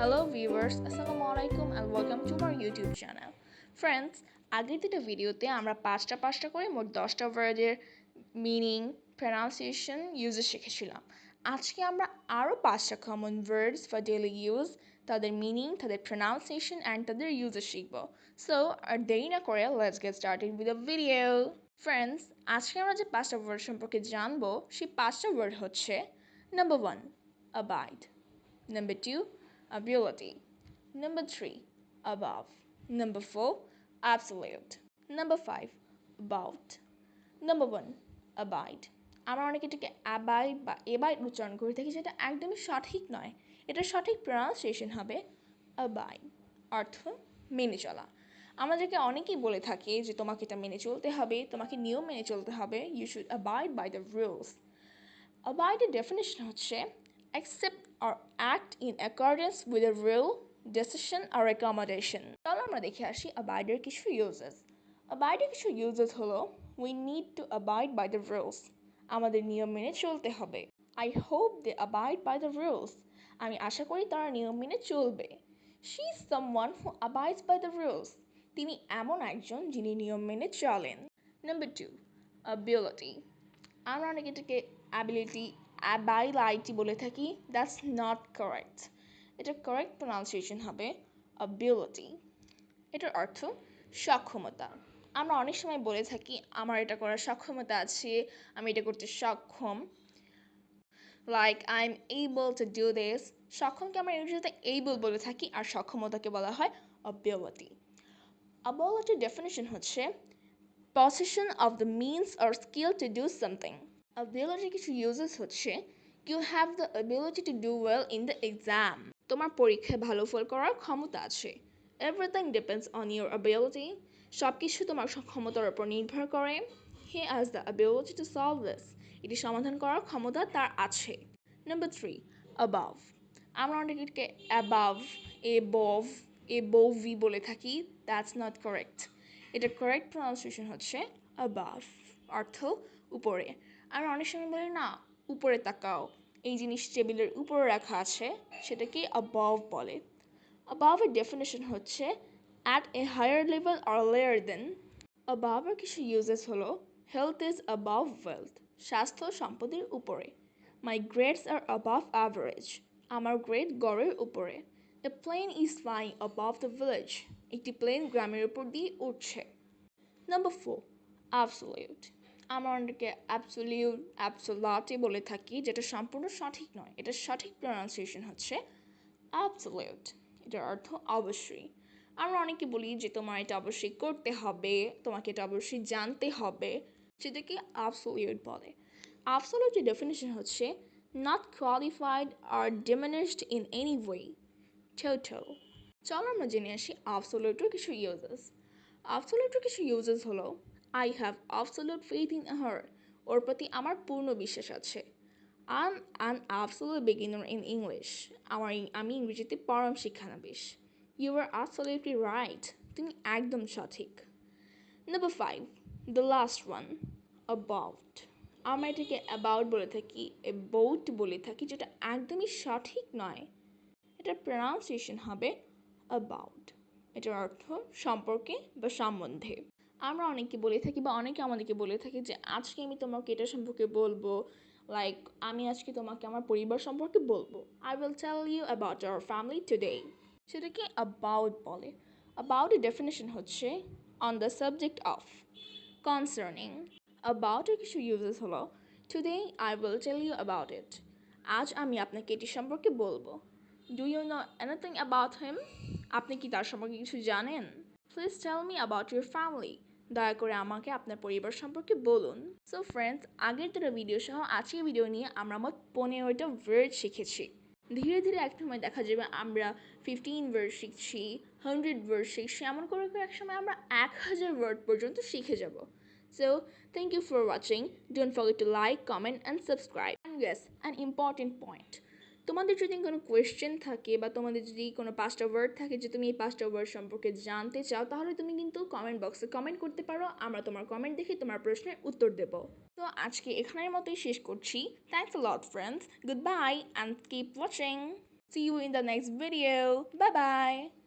Hello viewers, Assalamualaikum and welcome to our YouTube channel. Friends, আগের দুটো ভিডিওতে আমরা পাঁচটা করে মোট 10টা ওয়ার্ডের মিনিং, প্রনাউন্সিয়েশন, ইউজেস শিখেছিলাম। আজকে আমরা আরও 5টা common words for daily use, তাদের মিনিং, তাদের প্রনাউন্সিয়েশন অ্যান্ড তাদের ইউজেস শিখব। সো আর দেরি না করে let's get started with the video. Friends, আজকে আমরা যে 5টা ওয়ার্ড সম্পর্কে জানবো সেই 5টা ওয়ার্ড হচ্ছে number 1 abide, number 2 ability, number 3 above, number 4 absolute, number 5 about, number 1 abide। আমরা অনেকে এটাকে অ্যাবাইড বা এবাইড উচ্চারণ করে থাকি, যেটা একদমই সঠিক নয়। এটা সঠিক প্রনাউন্সিয়েশন হবে অ্যাবাইড, অর্থ মেনে চলা। আমাদেরকে অনেকেই বলে থাকে যে তোমাকে এটা মেনে চলতে হবে, তোমাকে নিয়ম মেনে চলতে হবে, you should abide by the rules. অ্যাবাইডের ডেফিনেশন হচ্ছে accept or act in accordance with a rule, decision or recommendation। চলো আমরা দেখে আসি অ্যাবাইডের কিছু ইউজেস। অ্যাবাইডের কিছু ইউজেস হলো we need to abide by the rules, আমাদের নিয়ম মেনে চলতে হবে। I hope they abide by the rules, আমি আশা করি তারা নিয়ম মেনে চলবে। She is someone who abides by the rules, তিনি এমন একজন যিনি নিয়ম মেনে চলেন। Number 2 ability, আমরা অনেকে এটাকে অ্যাবাইলাইটি বলে থাকি, দ্যাটস নট কারেক্ট। এটা কারেক্ট প্রনাউন্সিয়েশন হবে অ্যাবিলিটি। এটার অর্থ সক্ষমতা। আমরা অনেক সময় বলে থাকি আমার এটা করার সক্ষমতা আছে, আমি এটা করতে সক্ষম, like I am able to do this. সক্ষমকে আমরা ইংরেজিতে এবল বলে থাকি, আর সক্ষমতাকে বলা হয় অ্যাবিলিটি। অ্যাবিলিটির ডেফিনেশন হচ্ছে possession of the means or skill to do something. Ability কিছু ইউজেস হচ্ছে you have the ability to do well in the exam, তোমার পরীক্ষায় ভালো ফল করার ক্ষমতা আছে। Everything depends on your ability, সব কিছু তোমার ক্ষমতার উপর নির্ভর করে। He has the ability to solve this, এটি সমাধান করার ক্ষমতা তার আছে। Number 3 above, আমরা অনেকে above বলে থাকি, that's not correct। এটা কারেক্ট প্রনাউন্সিয়েশন হচ্ছে above, অর্থ উপরে। আমরা অনেক সময় বলি না উপরে তাকাও, এই জিনিস টেবিলের উপরে রাখা আছে, সেটাকে above বলে। above এর ডেফিনেশন হচ্ছে at a higher level or layer than। above এর কিছু ইউজেস হলো health is above wealth, স্বাস্থ্য সম্পদের উপরে। my grades are above average, আমার গ্রেড গড়ের উপরে। a plane is flying above the village, একটি প্লেন গ্রামের উপর দিয়ে উঠছে। Number 4 absolute, আমরা অনেকে অ্যাবসোলিউটলি বলে থাকি, যেটা সম্পূর্ণ সঠিক নয়। এটার সঠিক প্রনাউন্সিয়েশন হচ্ছে absolute, এটার অর্থ অবশ্যই। আমরা অনেকে বলি যে তোমার এটা অবশ্যই করতে হবে, তোমাকে এটা অবশ্যই জানতে হবে, সেটাকে absolute বলে। absoluteর ডেফিনেশন হচ্ছে not qualified or diminished in any way, total। চলো আমরা জেনে আসি absoluteর কিছু ইউজেস। absoluteর কিছু ইউজেস হলো I have absolute faith in her, ওর প্রতি আমার পূর্ণ বিশ্বাস আছে। I'm an absolute beginner in English, আমি ইংরেজিতে পরম শিক্ষানবিশ। You are absolutely right, তুমি একদম সঠিক। Number 5 the last one about, আমরা এটাকে about বলে থাকি, about বলে থাকি, যেটা একদমই সঠিক নয়। এটার প্রনাউন্সিয়েশন হবে about, এটার অর্থ সম্পর্কে বা সম্বন্ধে। আমরা অনেকে বলে থাকি বা অনেকে আমাদেরকে বলে থাকি যে আজকে আমি তোমাকে এটা সম্পর্কে বলবো, লাইক আমি আজকে তোমাকে আমার পরিবার সম্পর্কে বলবো, I will tell you about our family today, সেটাকে অ্যাবাউট বলে। অ্যাবাউটের ডেফিনেশন হচ্ছে on the subject of, concerning. অ্যাবাউটের কিছু ইউজেস হলো today I will tell you about it, আজ আমি আপনাকে এটি সম্পর্কে বলবো। Do you know anything about him, আপনি কি তার সম্পর্কে কিছু জানেন? Please tell me about your family, দয়া করে আমাকে আপনার পরিবার সম্পর্কে বলুন। সো ফ্রেন্ডস, আগের দুটো ভিডিও সহ আজকের ভিডিও নিয়ে আমরা মোট 15টা ওয়ার্ড শিখেছি। ধীরে ধীরে এক সময় দেখা যাবে আমরা 15 ওয়ার্ড শিখছি, 100 ওয়ার্ড শিখছি, এমন করে করে এক সময় আমরা 1000 ওয়ার্ড পর্যন্ত শিখে যাব। So, thank you for watching. Don't forget to like, comment and subscribe. And yes, an important point. তোমাদের যদি কোনো কোয়েশ্চেন থাকে বা তোমাদের যদি কোনো 5টা ওয়ার্ড থাকে যে তুমি এই 5টা ওয়ার্ড সম্পর্কে জানতে চাও, তাহলে তুমি কিন্তু কমেন্ট বক্সে কমেন্ট করতে পারো, আমরা তোমার কমেন্ট দেখে তোমার প্রশ্নের উত্তর দেব। তো আজকে এখানের মতোই শেষ করছি। Thanks a lot friends, good bye and keep watching. See you in the next video. Bye bye.